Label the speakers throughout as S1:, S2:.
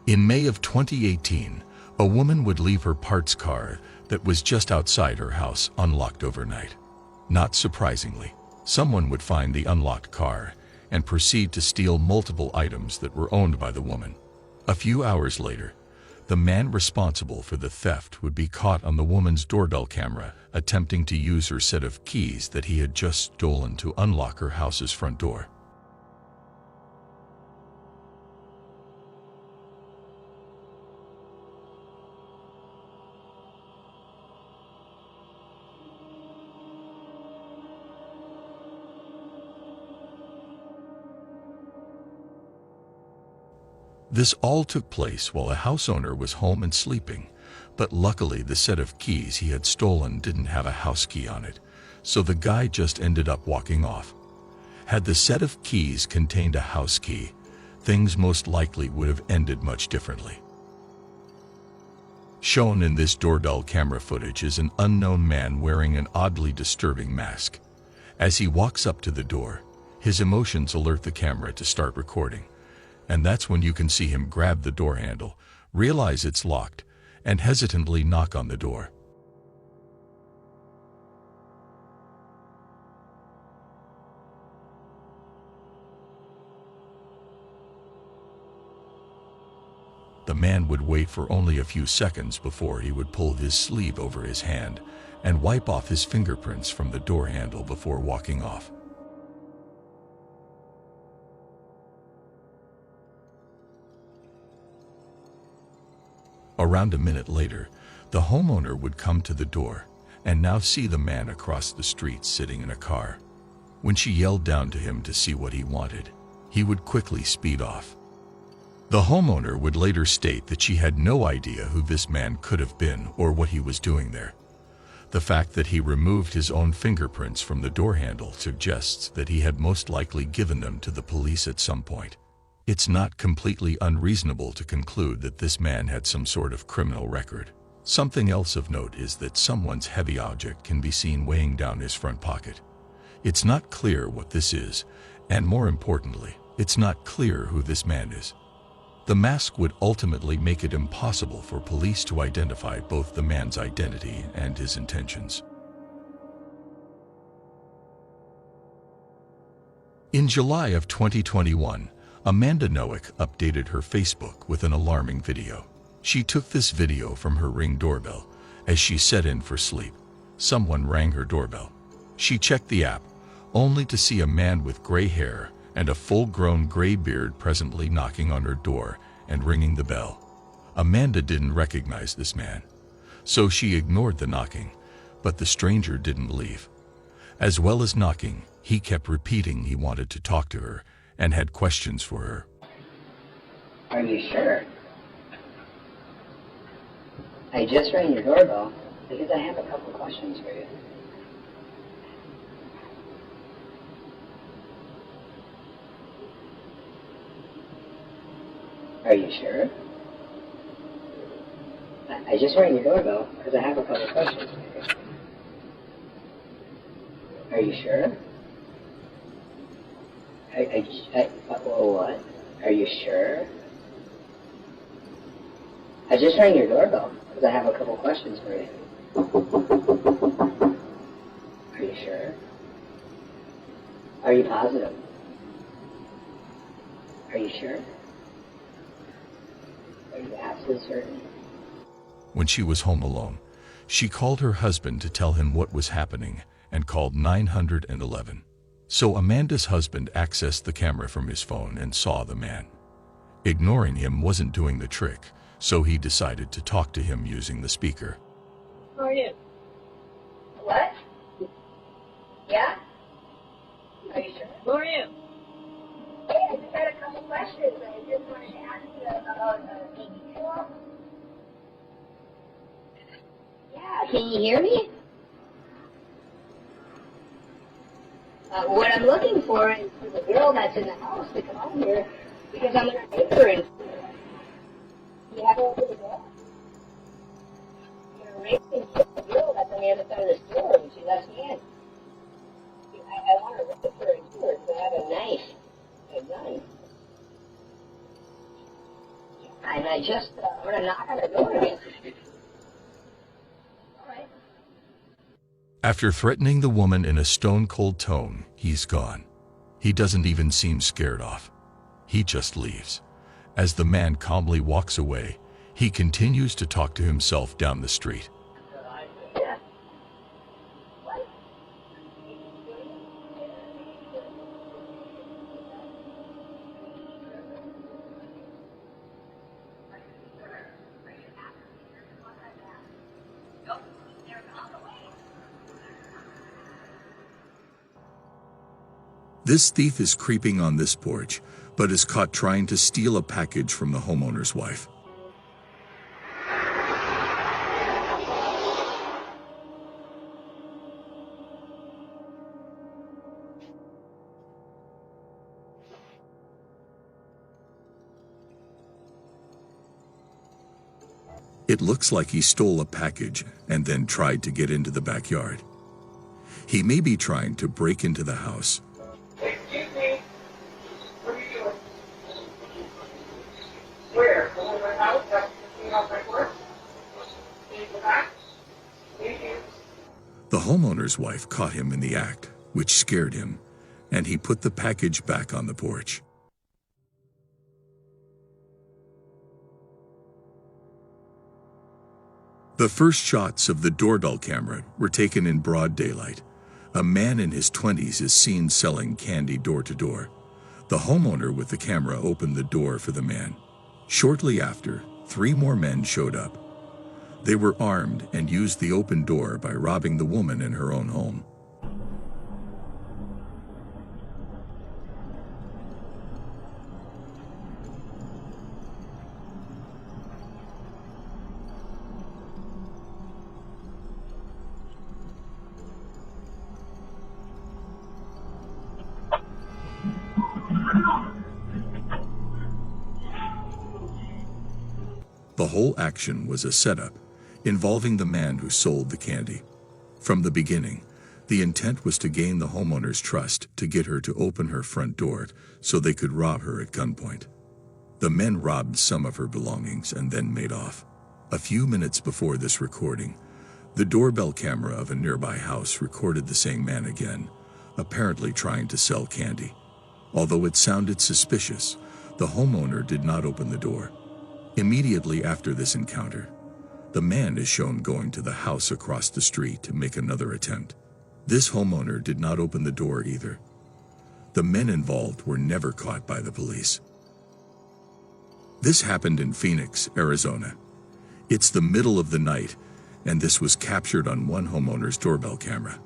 S1: In May of 2018, a woman would leave her parts car that was just outside her house unlocked overnight. Not surprisingly, someone would find the unlocked car and proceed to steal multiple items that were owned by the woman. A few hours later, the man responsible for the theft would be caught on the woman's doorbell camera attempting to use her set of keys that he had just stolen to unlock her house's front door. This all took place while a house owner was home and sleeping, but luckily the set of keys he had stolen didn't have a house key on it, so the guy just ended up walking off. Had the set of keys contained a house key, things most likely would have ended much differently. Shown in this doorbell camera footage is an unknown man wearing an oddly disturbing mask. As he walks up to the door, his emotions alert the camera to start recording. And that's when you can see him grab the door handle, realize it's locked, and hesitantly knock on the door. The man would wait for only a few seconds before he would pull his sleeve over his hand and wipe off his fingerprints from the door handle before walking off. Around a minute later, the homeowner would come to the door and now see the man across the street sitting in a car. When she yelled down to him to see what he wanted, he would quickly speed off. The homeowner would later state that she had no idea who this man could have been or what he was doing there. The fact that he removed his own fingerprints from the door handle suggests that he had most likely given them to the police at some point. It's not completely unreasonable to conclude that this man had some sort of criminal record. Something else of note is that someone's heavy object can be seen weighing down his front pocket. It's not clear what this is, and more importantly, it's not clear who this man is. The mask would ultimately make it impossible for police to identify both the man's identity and his intentions. In July of 2021, Amanda Noack updated her Facebook with an alarming video. She took this video from her Ring doorbell. As she set in for sleep, someone rang her doorbell. She checked the app, only to see a man with gray hair and a full-grown gray beard presently knocking on her door and ringing the bell. Amanda didn't recognize this man, so she ignored the knocking, but the stranger didn't leave. As well as knocking, he kept repeating he wanted to talk to her and had questions for her.
S2: Are you sure? I just rang your doorbell because I have a couple questions for you. Are you sure? I just rang your doorbell because I have a couple questions for you. Are you sure? What? Are you sure? I just rang your doorbell because I have a couple questions for you. Are you sure? Are you positive? Are you sure? Are you absolutely certain?
S1: When she was home alone, she called her husband to tell him what was happening and called 911. So Amanda's husband accessed the camera from his phone and saw the man. Ignoring him wasn't doing the trick, so he decided to talk to him using the speaker.
S2: How are you? What? Yeah? Are you sure? Who are you? Hey, I just had a couple questions. I just wanted to ask you about baby tool. Yeah, can you hear me? What I'm looking for is for the girl that's in the house to come out here because I'm going to take her in. You have her over the door? You're raping the girl that's on the other side of the store and she lets me in. I want to rape her and kill her because I have a knife, a gun. And I just, I'm going to knock on the door again. All right.
S1: After threatening the woman in a stone-cold tone, he's gone. He doesn't even seem scared off. He just leaves. As the man calmly walks away, he continues to talk to himself down the street.
S2: Yeah. What?
S1: This thief is creeping on this porch, but is caught trying to steal a package from the homeowner's wife. It looks like he stole a package and then tried to get into the backyard. He may be trying to break into the house.
S3: Excuse me. What are you doing? Where? Over my house? That's off my porch? Can you go back? Thank you.
S1: The homeowner's wife caught him in the act, which scared him, and he put the package back on the porch. The first shots of the doorbell camera were taken in broad daylight. A man in his 20s is seen selling candy door to door. The homeowner with the camera opened the door for the man. Shortly after, 3 more men showed up. They were armed and used the open door by robbing the woman in her own home. The whole action was a setup involving the man who sold the candy. From the beginning, the intent was to gain the homeowner's trust to get her to open her front door so they could rob her at gunpoint. The men robbed some of her belongings and then made off. A few minutes before this recording, the doorbell camera of a nearby house recorded the same man again, apparently trying to sell candy. Although it sounded suspicious, the homeowner did not open the door. Immediately after this encounter, the man is shown going to the house across the street to make another attempt. This homeowner did not open the door either. The men involved were never caught by the police. This happened in Phoenix, Arizona. It's the middle of the night, and this was captured on one homeowner's doorbell camera.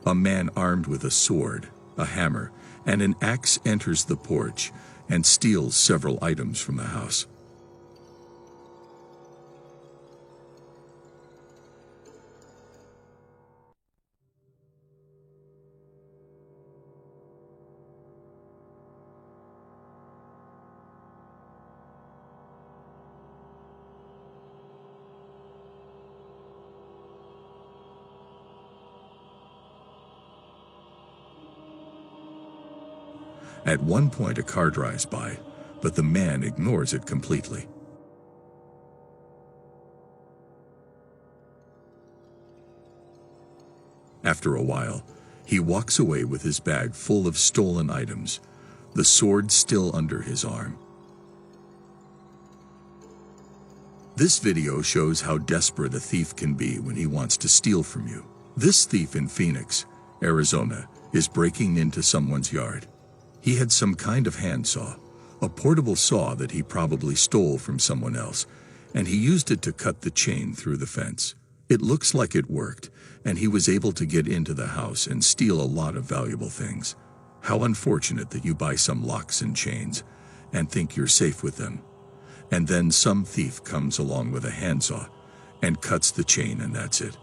S1: A man armed with a sword, a hammer, and an axe enters the porch and steals several items from the house. At one point, a car drives by, but the man ignores it completely. After a while, he walks away with his bag full of stolen items, the sword still under his arm. This video shows how desperate a thief can be when he wants to steal from you. This thief in Phoenix, Arizona, is breaking into someone's yard. He had some kind of handsaw, a portable saw that he probably stole from someone else, and he used it to cut the chain through the fence. It looks like it worked, and he was able to get into the house and steal a lot of valuable things. How unfortunate that you buy some locks and chains and think you're safe with them, and then some thief comes along with a handsaw and cuts the chain, and that's it.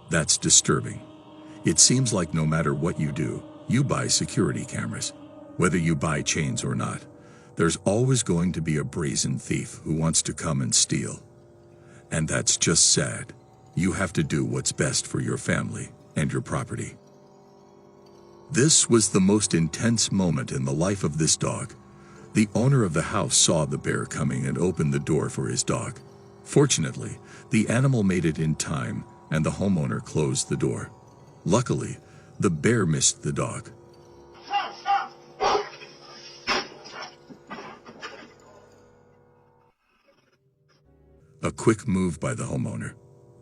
S1: That's disturbing. It seems like no matter what you do, you buy security cameras. Whether you buy chains or not, there's always going to be a brazen thief who wants to come and steal. And that's just sad. You have to do what's best for your family and your property. This was the most intense moment in the life of this dog. The owner of the house saw the bear coming and opened the door for his dog. Fortunately, the animal made it in time and the homeowner closed the door. Luckily, the bear missed the dog. A quick move by the homeowner.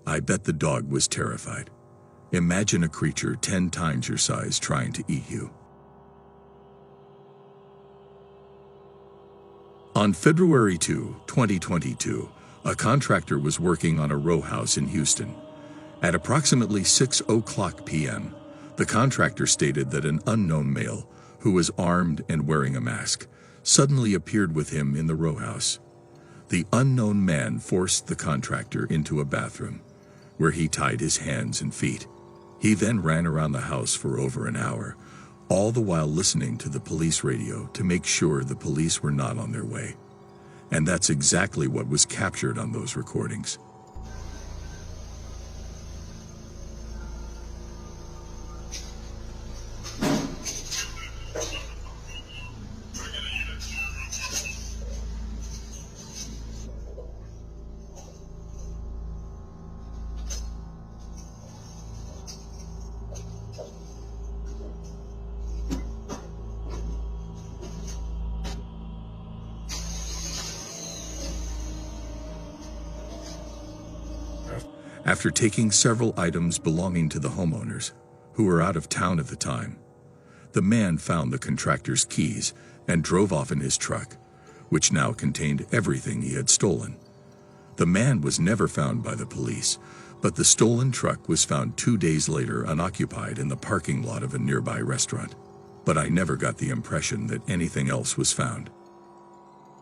S1: I bet the dog was terrified. Imagine a creature 10 times your size trying to eat you. On February 2, 2022, a contractor was working on a row house in Houston. At approximately 6:00 p.m., the contractor stated that an unknown male, who was armed and wearing a mask, suddenly appeared with him in the row house. The unknown man forced the contractor into a bathroom, where he tied his hands and feet. He then ran around the house for over an hour, all the while listening to the police radio to make sure the police were not on their way. And that's exactly what was captured on those recordings. After taking several items belonging to the homeowners, who were out of town at the time, the man found the contractor's keys and drove off in his truck, which now contained everything he had stolen. The man was never found by the police, but the stolen truck was found 2 days later unoccupied in the parking lot of a nearby restaurant. But I never got the impression that anything else was found.